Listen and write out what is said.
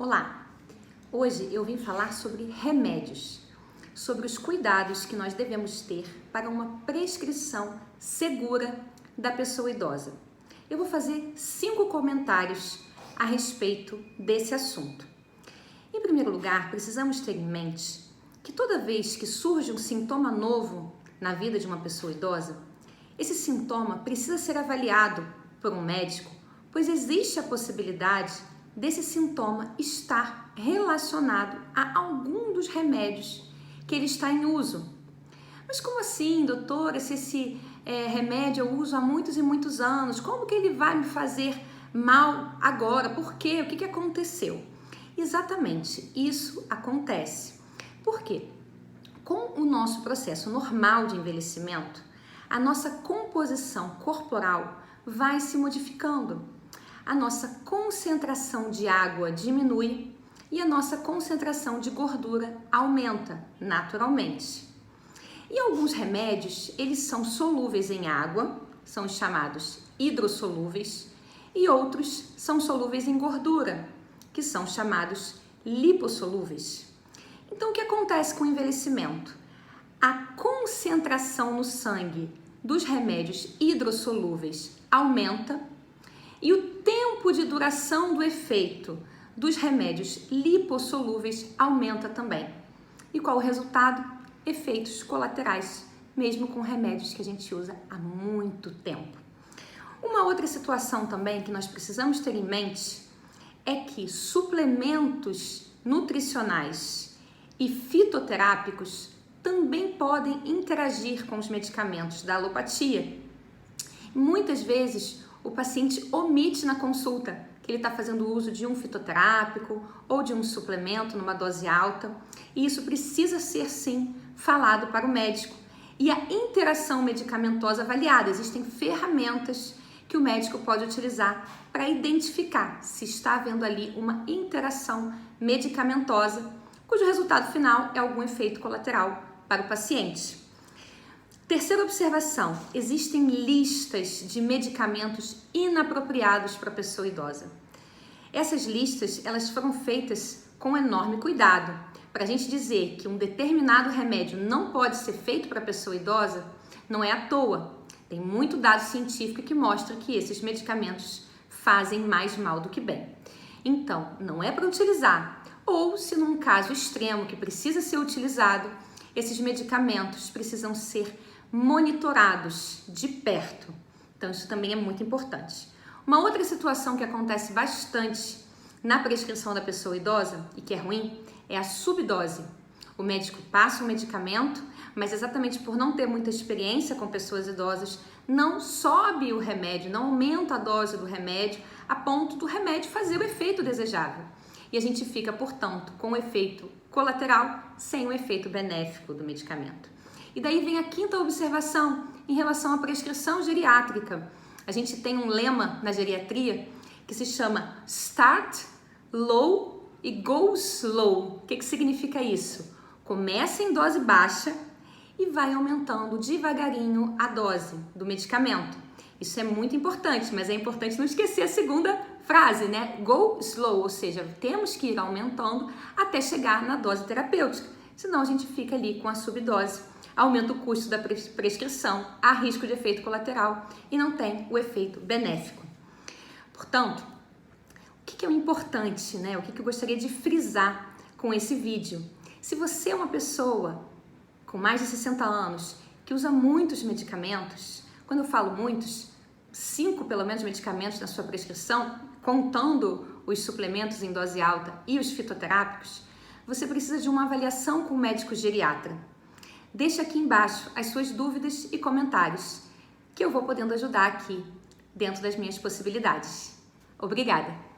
Olá! Hoje eu vim falar sobre remédios, sobre os cuidados que nós devemos ter para uma prescrição segura da pessoa idosa. Eu vou fazer 5 comentários a respeito desse assunto. Em primeiro lugar, precisamos ter em mente que toda vez que surge um sintoma novo na vida de uma pessoa idosa, esse sintoma precisa ser avaliado por um médico, pois existe a possibilidade desse sintoma estar relacionado a algum dos remédios que ele está em uso. Mas como assim, doutora, se esse remédio eu uso há muitos e muitos anos, como que ele vai me fazer mal agora? Por quê? O que aconteceu? Exatamente, isso acontece. Por quê? Com o nosso processo normal de envelhecimento, a nossa composição corporal vai se modificando. A nossa concentração de água diminui e a nossa concentração de gordura aumenta naturalmente. E alguns remédios, eles são solúveis em água, são chamados hidrossolúveis, e outros são solúveis em gordura, que são chamados lipossolúveis. Então, o que acontece com o envelhecimento? A concentração no sangue dos remédios hidrossolúveis aumenta e o tempo de duração do efeito dos remédios lipossolúveis aumenta também. E qual o resultado? Efeitos colaterais, mesmo com remédios que a gente usa há muito tempo. Uma outra situação também que nós precisamos ter em mente é que suplementos nutricionais e fitoterápicos também podem interagir com os medicamentos da alopatia. Muitas vezes o paciente omite na consulta que ele está fazendo uso de um fitoterápico ou de um suplemento numa dose alta, e isso precisa ser sim falado para o médico. E a interação medicamentosa avaliada, existem ferramentas que o médico pode utilizar para identificar se está havendo ali uma interação medicamentosa, cujo resultado final é algum efeito colateral para o paciente. Terceira observação, existem listas de medicamentos inapropriados para a pessoa idosa. Essas listas, elas foram feitas com enorme cuidado. Para a gente dizer que um determinado remédio não pode ser feito para a pessoa idosa, não é à toa. Tem muito dado científico que mostra que esses medicamentos fazem mais mal do que bem. Então, não é para utilizar. Ou, se num caso extremo que precisa ser utilizado, esses medicamentos precisam ser monitorados de perto. Então, isso também é muito importante. Uma outra situação que acontece bastante na prescrição da pessoa idosa e que é ruim é a subdose. O médico passa um medicamento, mas exatamente por não ter muita experiência com pessoas idosas, não sobe o remédio, não aumenta a dose do remédio a ponto do remédio fazer o efeito desejável. E a gente fica, portanto, com o efeito colateral sem o efeito benéfico do medicamento. E daí vem a quinta observação em relação à prescrição geriátrica. A gente tem um lema na geriatria que se chama Start Low e Go Slow. O que significa isso? Começa em dose baixa e vai aumentando devagarinho a dose do medicamento. Isso é muito importante, mas é importante não esquecer a segunda frase, né? Go slow, ou seja, temos que ir aumentando até chegar na dose terapêutica, senão a gente fica ali com a subdose, aumenta o custo da prescrição, há risco de efeito colateral e não tem o efeito benéfico. Portanto, o que é o importante, né? O que eu gostaria de frisar com esse vídeo? Se você é uma pessoa com mais de 60 anos que usa muitos medicamentos, quando eu falo muitos, 5 pelo menos medicamentos na sua prescrição, contando os suplementos em dose alta e os fitoterápicos, você precisa de uma avaliação com o médico geriatra. Deixa aqui embaixo as suas dúvidas e comentários, que eu vou podendo ajudar aqui dentro das minhas possibilidades. Obrigada!